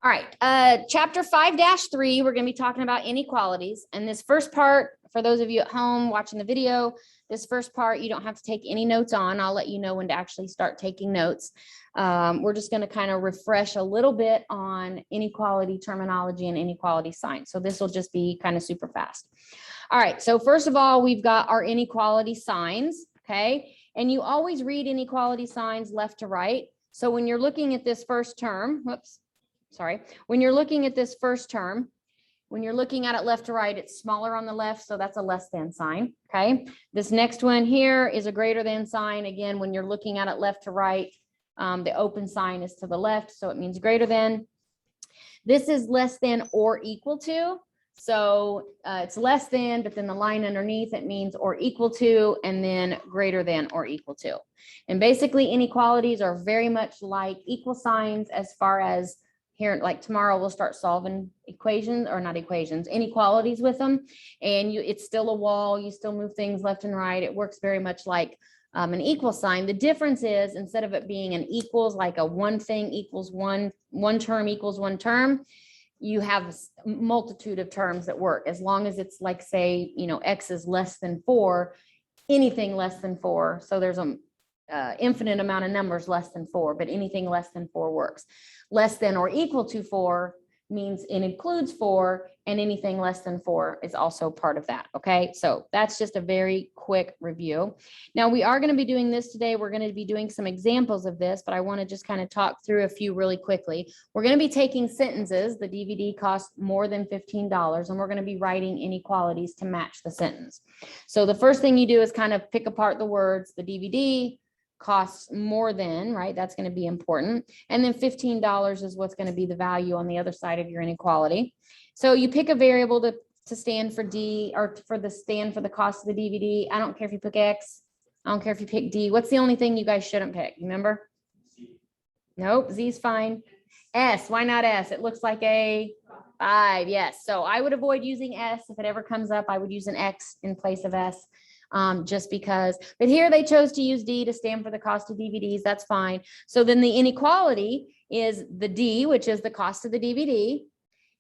All right, chapter 5-3, we're going to be talking about inequalities. And this first part, for those of you at home watching the video, this first part, you don't have to take any notes on. I'll let you know when to actually start taking notes. We're just going to kind of refresh a little bit on inequality terminology and inequality signs. So this will just be kind of super fast. All right, so first of all, we've got our inequality signs, okay? And you always read inequality signs left to right. So when you're looking at this first term, when you're looking at this first term, when you're looking at it left to right, it's smaller on the left, so that's a less than sign, okay? This next one here is a greater than sign. Again, when you're looking at it left to right, the open sign is to the left, so it means greater than. This is less than or equal to. So it's less than, but then the line underneath it means or equal to, and then greater than or equal to. And basically inequalities are very much like equal signs as far as here, like tomorrow we'll start solving equations, or not equations, inequalities with them. And it's still a wall, you still move things left and right. It works very much like an equal sign. The difference is, instead of it being an equals, like a one thing equals one term equals one term, you have a multitude of terms that work. As long as it's like, say, X is less than 4, anything less than 4. So there's a infinite amount of numbers less than 4, but anything less than 4 works. Less than or equal to 4 means it includes 4, and anything less than 4 is also part of that. Okay, so that's just a very quick review. Now we are going to be doing this today. We're going to be doing some examples of this, but I want to just kind of talk through a few really quickly. We're going to be taking sentences. The DVD costs more than $15, and we're going to be writing inequalities to match the sentence. So the first thing you do is kind of pick apart the words. The DVD costs more than, right? That's going to be important. And then $15 is what's going to be the value on the other side of your inequality. So you pick a variable to stand for D, or for the stand for the cost of the DVD. I don't care if you pick X. I don't care if you pick D. What's the only thing you guys shouldn't pick? You remember? Nope. Z's fine. S. Why not S? It looks like a 5. Yes. So I would avoid using S. If it ever comes up, I would use an X in place of S. Just because, but here they chose to use D to stand for the cost of DVDs. That's fine. So then the inequality is the D, which is the cost of the DVD,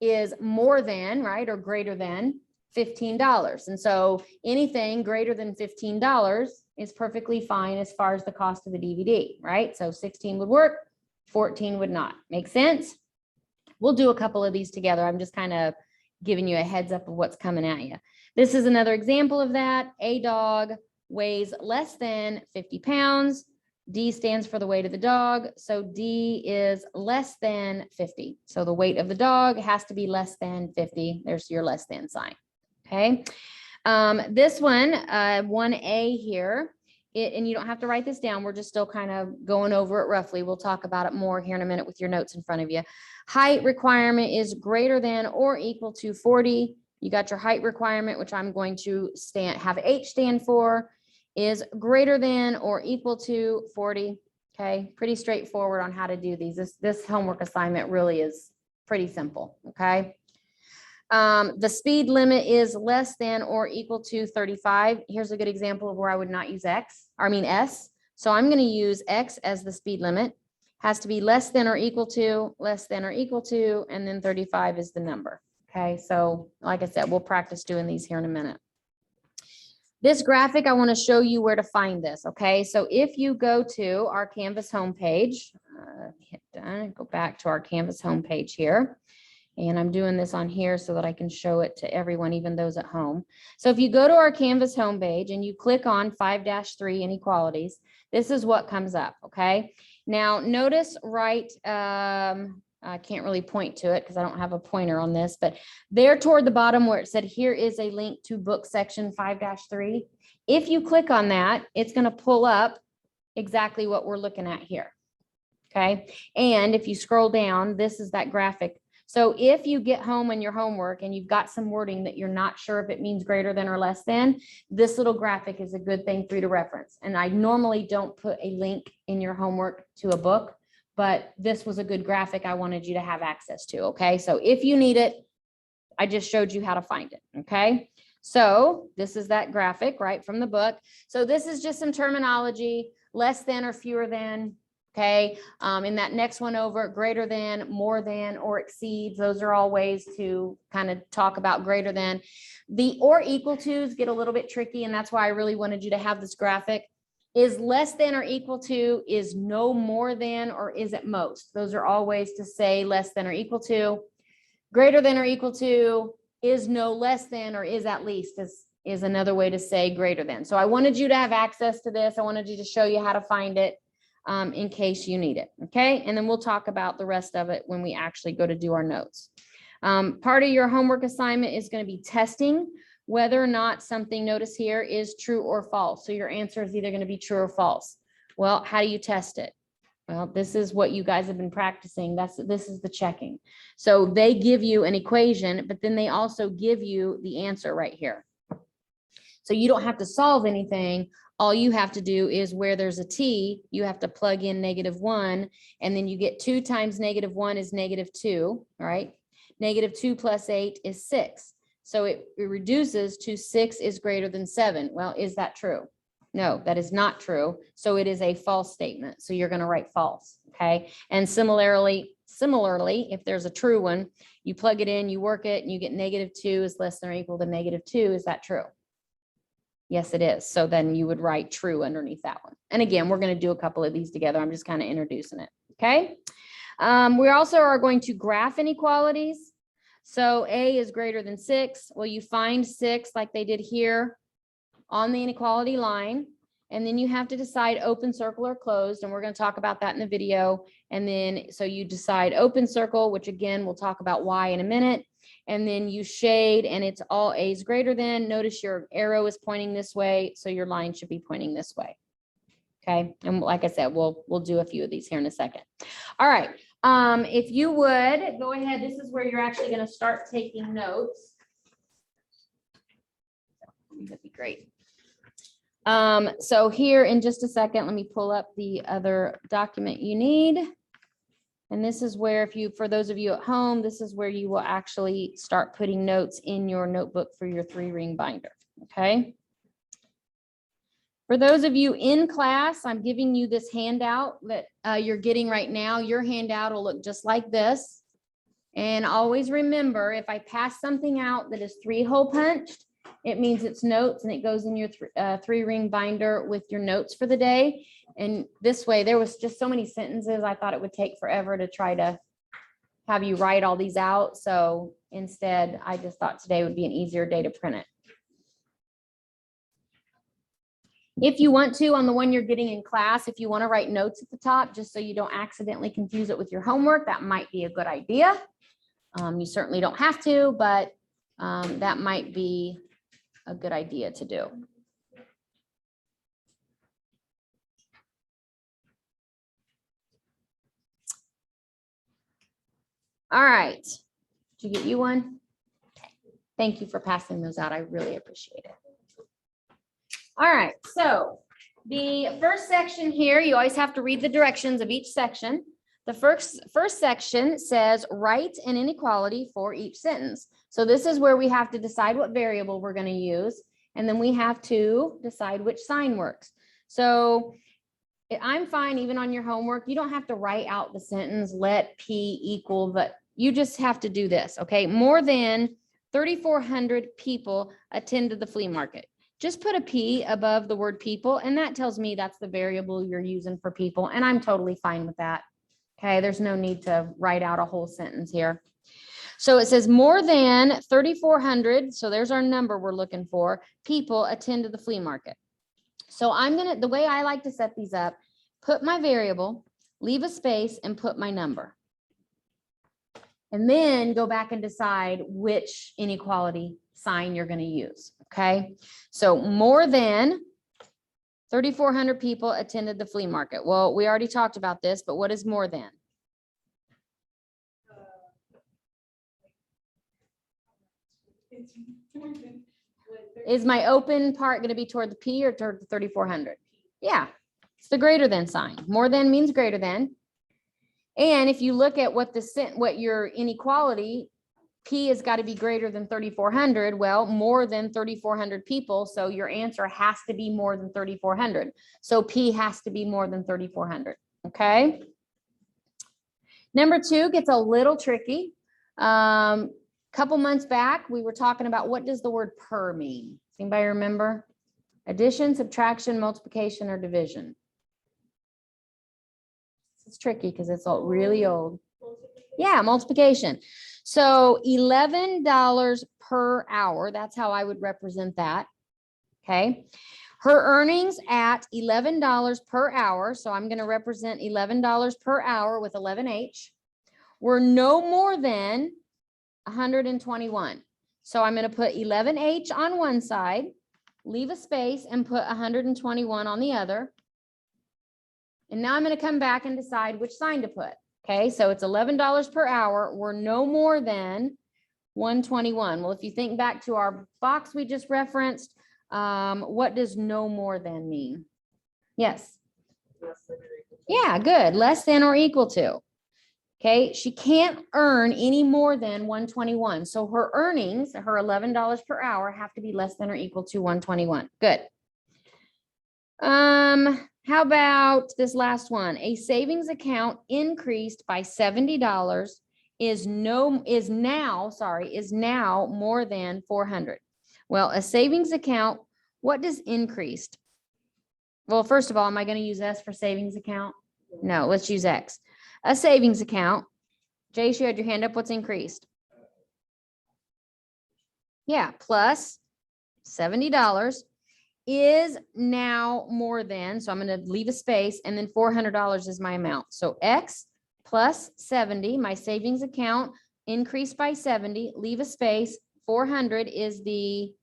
is more than, right, or greater than $15. And so anything greater than $15 is perfectly fine as far as the cost of the DVD, right? So 16 would work, 14 would not. Make sense? We'll do a couple of these together. I'm just kind of giving you a heads up of what's coming at you. This is another example of that. A dog weighs less than 50 pounds. D stands for the weight of the dog. So D is less than 50. So the weight of the dog has to be less than 50. There's your less than sign. Okay. This one, 1A here, and you don't have to write this down. We're just still kind of going over it roughly. We'll talk about it more here in a minute with your notes in front of you. Height requirement is greater than or equal to 40. You got your height requirement, which I'm going to have H stand for, is greater than or equal to 40. Okay, pretty straightforward on how to do these. This homework assignment really is pretty simple. Okay. The speed limit is less than or equal to 35. Here's a good example of where I would not use S. So I'm going to use X as the speed limit. Has to be less than or equal to, and then 35 is the number. Okay, so like I said, we'll practice doing these here in a minute. This graphic, I want to show you where to find this. Okay, so if you go to our Canvas homepage, hit done, go back to our Canvas homepage here. And I'm doing this on here so that I can show it to everyone, even those at home. So if you go to our Canvas homepage and you click on 5-3 inequalities, this is what comes up. Okay, now notice I can't really point to it because I don't have a pointer on this, but there toward the bottom where it said, here is a link to book section 5-3. If you click on that, it's going to pull up exactly what we're looking at here. Okay. And if you scroll down, this is that graphic. So if you get home in your homework and you've got some wording that you're not sure if it means greater than or less than, this little graphic is a good thing for you to reference. And I normally don't put a link in your homework to a book, but this was a good graphic I wanted you to have access to. Okay, so if you need it, I just showed you how to find it. Okay, so this is that graphic right from the book. So this is just some terminology: less than or fewer than, Okay, in that next one over, greater than, more than, or exceeds, those are all ways to kind of talk about greater than. The or equal to's get a little bit tricky, and that's why I really wanted you to have this graphic. Is less than or equal to, is no more than, or is at most. Those are all ways to say less than or equal to. Greater than or equal to, is no less than, or is at least, is another way to say greater than. So I wanted you to have access to this. I wanted you to show you how to find it in case you need it. Okay. And then we'll talk about the rest of it when we actually go to do our notes. Part of your homework assignment is going to be testing whether or not something, notice here, is true or false. So your answer is either going to be true or false. Well, how do you test it? Well, this is what you guys have been practicing. This is the checking. So they give you an equation, but then they also give you the answer right here. So you don't have to solve anything. All you have to do is where there's a t, you have to plug in -1, and then you get 2 times -1 is -2, all right? -2 plus 8 is 6. So it reduces to 6 is greater than 7. Well, is that true? No, that is not true. So it is a false statement. So you're going to write false, okay? And similarly, if there's a true one, you plug it in, you work it, and you get -2 is less than or equal to -2. Is that true? Yes, it is. So then you would write true underneath that one. And again, we're going to do a couple of these together. I'm just kind of introducing it. Okay. We also are going to graph inequalities. So A is greater than 6. Well, you find 6 like they did here on the inequality line. And then you have to decide open circle or closed. And we're going to talk about that in the video. And then so you decide open circle, which again, we'll talk about why in a minute. And then you shade and it's all A's greater than. Notice your arrow is pointing this way. So your line should be pointing this way. Okay. And like I said, we'll do a few of these here in a second. All right. If you would go ahead, this is where you're actually going to start taking notes. That'd be great. So here in just a second, let me pull up the other document you need. And this is where, for those of you at home, this is where you will actually start putting notes in your notebook for your 3-ring binder. Okay. For those of you in class, I'm giving you this handout that you're getting right now. Your handout will look just like this. And always remember, if I pass something out that is 3-hole punched, it means it's notes and it goes in your 3-ring binder with your notes for the day. And this way, there was just so many sentences. I thought it would take forever to try to have you write all these out. So instead, I just thought today would be an easier day to print it. If you want to, on the one you're getting in class, if you want to write notes at the top, just so you don't accidentally confuse it with your homework, that might be a good idea. You certainly don't have to, but that might be a good idea to do. All right. Did you get you one? Okay. Thank you for passing those out. I really appreciate it. All right. So the first section here, you always have to read the directions of each section. The first section says write an inequality for each sentence. So this is where we have to decide what variable we're going to use. And then we have to decide which sign works. So I'm fine even on your homework. You don't have to write out the sentence, let P equal, but you just have to do this. Okay. More than 3,400 people attend to the flea market. Just put a P above the word people. And that tells me that's the variable you're using for people. And I'm totally fine with that. Okay. There's no need to write out a whole sentence here. So it says more than 3,400. So there's our number we're looking for. People attend to the flea market. So the way I like to set these up, put my variable, leave a space and put my number. And then go back and decide which inequality sign you're going to use. Okay. So more than 3,400 people attended the flea market. Well, we already talked about this, but what is more than? Is my open part going to be toward the P or toward the 3,400? Yeah, it's the greater than sign. More than means greater than. And if you look at what your inequality, P has got to be greater than 3,400. Well, more than 3,400 people. So your answer has to be more than 3,400. So P has to be more than 3,400. Okay. Number 2 gets a little tricky. Couple months back, we were talking about what does the word per mean? Does anybody remember? Addition, subtraction, multiplication, or division? It's tricky because it's all really old. Yeah, multiplication. So $11 per hour. That's how I would represent that. Okay. Her earnings at $11 per hour. So I'm going to represent $11 per hour with 11H. Were no more than 121. So I'm going to put 11H on one side, leave a space, and put 121 on the other. And now I'm going to come back and decide which sign to put. Okay, so it's $11 per hour. We're no more than 121. Well, if you think back to our box we just referenced, what does no more than mean? Yes. Yeah, good. Less than or equal to. Okay, she can't earn any more than 121. So her earnings, her $11 per hour, have to be less than or equal to 121. Good. How about this last one? A savings account increased by $70 is now more than 400. Well, a savings account, what does increased? Well, first of all, am I going to use S for savings account? No, let's use X. A savings account. Jace, you had your hand up. What's increased? Yeah, plus $70 is now more than, so I'm going to leave a space, and then $400 is my amount. So X plus 70, my savings account increased by 70, leave a space, 400 is the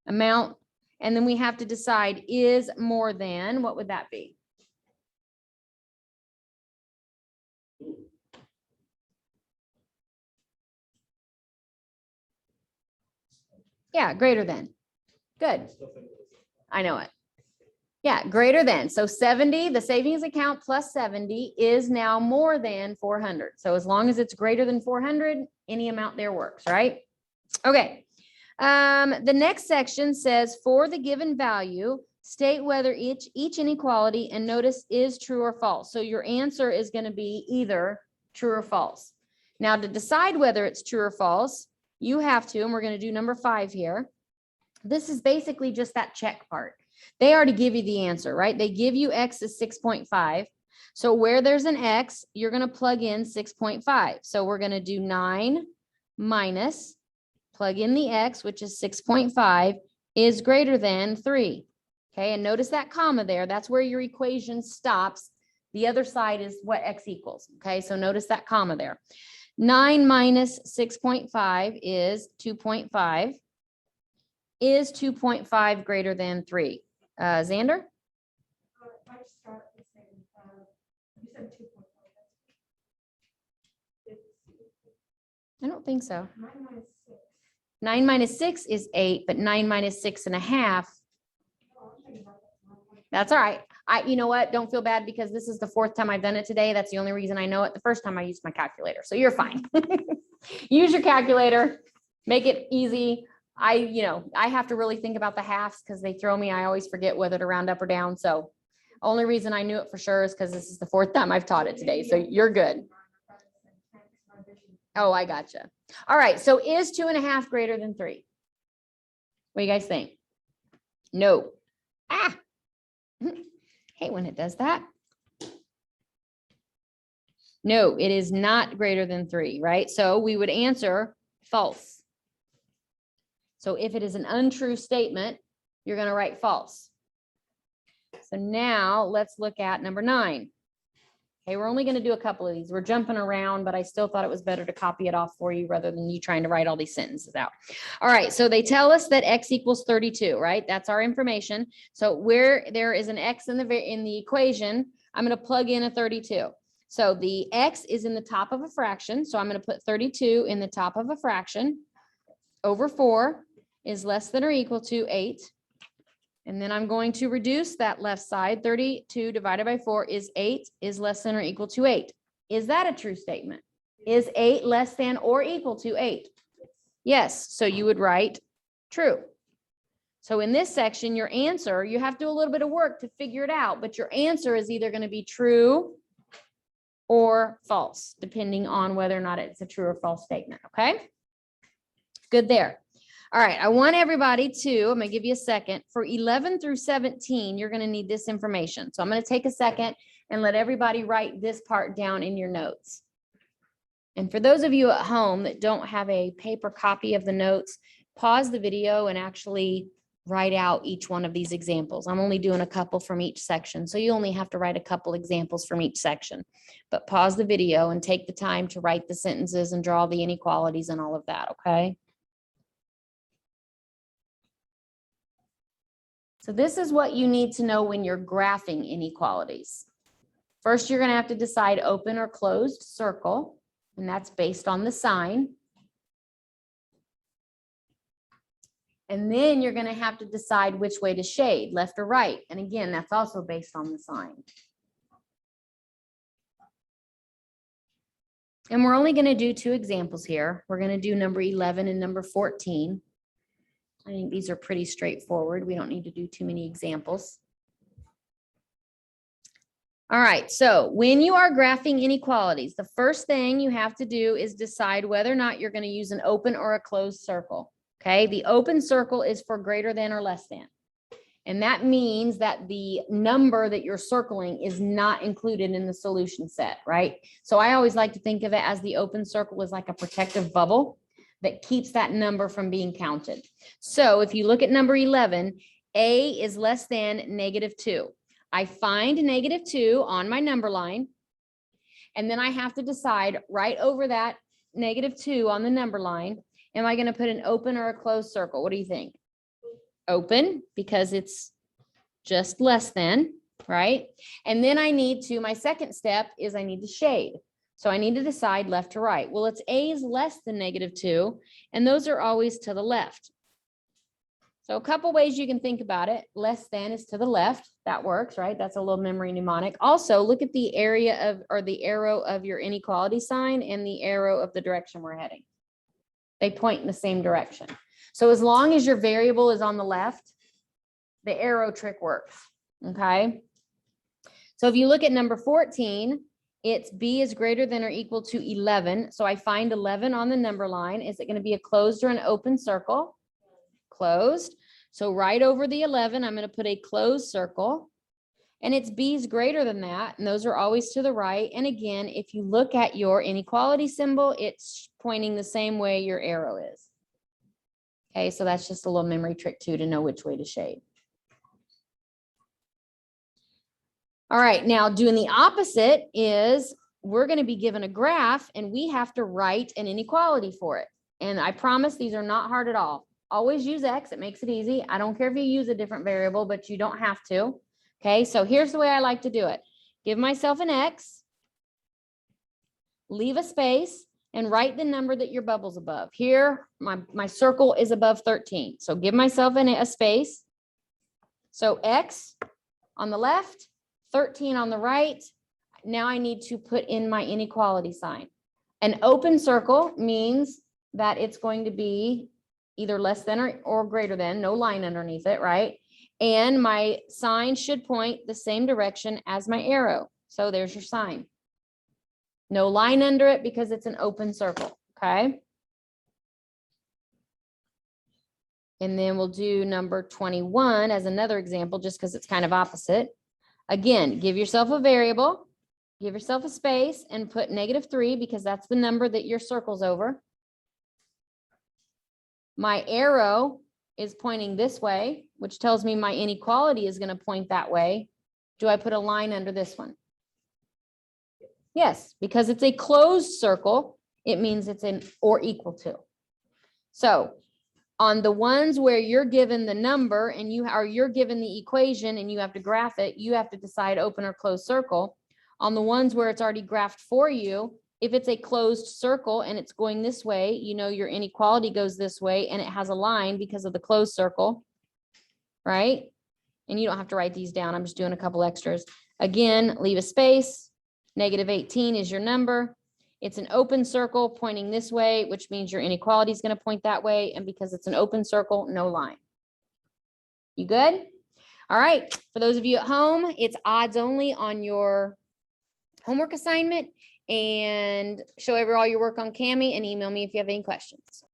amount, and then we have to decide is more than, what would that be? Yeah, greater than. Good. I know it. Yeah, greater than. So 70, the savings account plus 70 is now more than 400. So as long as it's greater than 400, any amount there works, right? Okay. The next section says for the given value, state whether each inequality, and notice, is true or false. So your answer is going to be either true or false. Now to decide whether it's true or false, you have to, and we're going to do number 5 here. This is basically just that check part. They already give you the answer, right? They give you X is 6.5. So where there's an X, you're going to plug in 6.5. So we're going to do 9 minus, plug in the X, which is 6.5, is greater than 3. Okay, and notice that comma there. That's where your equation stops. The other side is what X equals. Okay, so notice that comma there. 9 minus 6.5 is 2.5. Is 2.5 greater than 3? Xander? I don't think so. 9 minus 6 is 8, but 9 minus 6.5. That's all right. You know what? Don't feel bad because this is the 4th time I've done it today. That's the only reason I know it. The first time I used my calculator. So you're fine. Use your calculator. Make it easy. I have to really think about the halves because they throw me. I always forget whether to round up or down. So only reason I knew it for sure is because this is the 4th time I've taught it today. So you're good. Oh, I gotcha. All right. So is 2.5 greater than 3? What do you guys think? No. Ah. Hey, when it does that. No, it is not greater than 3, right? So we would answer false. So if it is an untrue statement, you're going to write false. So now let's look at number 9. Okay, we're only going to do a couple of these. We're jumping around, but I still thought it was better to copy it off for you rather than you trying to write all these sentences out. All right, so they tell us that X equals 32, right? That's our information. So where there is an X in the equation, I'm going to plug in a 32. So the X is in the top of a fraction. So I'm going to put 32 in the top of a fraction over 4 is less than or equal to 8. And then I'm going to reduce that left side. 32 divided by 4 is 8 is less than or equal to 8. Is that a true statement? Is 8 less than or equal to 8? Yes. So you would write true. So in this section, your answer, you have to do a little bit of work to figure it out, but your answer is either going to be true or false, depending on whether or not it's a true or false statement. Okay. Good there. All right. I want everybody to, I'm going to give you a second for 11 through 17. You're going to need this information. So I'm going to take a second and let everybody write this part down in your notes. And for those of you at home that don't have a paper copy of the notes, pause the video and actually write out each one of these examples. I'm only doing a couple from each section, so you only have to write a couple examples from each section. But pause the video and take the time to write the sentences and draw the inequalities and all of that, okay? So this is what you need to know when you're graphing inequalities. First, you're going to have to decide open or closed circle, and that's based on the sign. And then you're going to have to decide which way to shade, left or right. And again, that's also based on the sign. And we're only going to do 2 examples here. We're going to do number 11 and number 14. I think these are pretty straightforward. We don't need to do too many examples. All right, so when you are graphing inequalities, the first thing you have to do is decide whether or not you're going to use an open or a closed circle. Okay, the open circle is for greater than or less than. And that means that the number that you're circling is not included in the solution set, right? So I always like to think of it as the open circle is like a protective bubble that keeps that number from being counted. So if you look at number 11, A is less than -2. I find -2 on my number line, and then I have to decide right over that -2 on the number line, am I going to put an open or a closed circle? What do you think? Open, because it's just less than, right? And then I need to, my second step is I need to shade. So I need to decide left to right. Well, it's A is less than -2, and those are always to the left. So a couple ways you can think about it. Less than is to the left. That works, right? That's a little memory mnemonic. Also, look at the area of, or the arrow of your inequality sign and the arrow of the direction we're heading. They point in the same direction. So as long as your variable is on the left, the arrow trick works, okay? So if you look at number 14, it's B is greater than or equal to 11. So I find 11 on the number line. Is it going to be a closed or an open circle? Closed. So right over the 11, I'm going to put a closed circle. And it's B is greater than that. And those are always to the right. And again, if you look at your inequality symbol, it's pointing the same way your arrow is. Okay, so that's just a little memory trick too, to know which way to shade. All right, now doing the opposite is we're going to be given a graph and we have to write an inequality for it. And I promise these are not hard at all. Always use X, it makes it easy. I don't care if you use a different variable, but you don't have to. Okay, so here's the way I like to do it. Give myself an X, leave a space, and write the number that your bubble's above. Here, my circle is above 13. So give myself a space. So X on the left, 13 on the right. Now I need to put in my inequality sign. An open circle means that it's going to be either less than or greater than, no line underneath it, right? And my sign should point the same direction as my arrow. So there's your sign. No line under it because it's an open circle, okay? And then we'll do number 21 as another example, just because it's kind of opposite. Again, give yourself a variable, give yourself a space, and put -3 because that's the number that your circle's over. My arrow is pointing this way, which tells me my inequality is going to point that way. Do I put a line under this one? Yes, because it's a closed circle, it means it's an or equal to. So on the ones where you're given the number and you're given the equation and you have to graph it, you have to decide open or closed circle. On the ones where it's already graphed for you, if it's a closed circle and it's going this way, you know your inequality goes this way and it has a line because of the closed circle, right? And you don't have to write these down. I'm just doing a couple extras. Again, leave a space. -18 is your number. It's an open circle pointing this way, which means your inequality is going to point that way. And because it's an open circle, no line. You good? All right. For those of you at home, it's odds only on your homework assignment, and show over all your work on Cami and email me if you have any questions.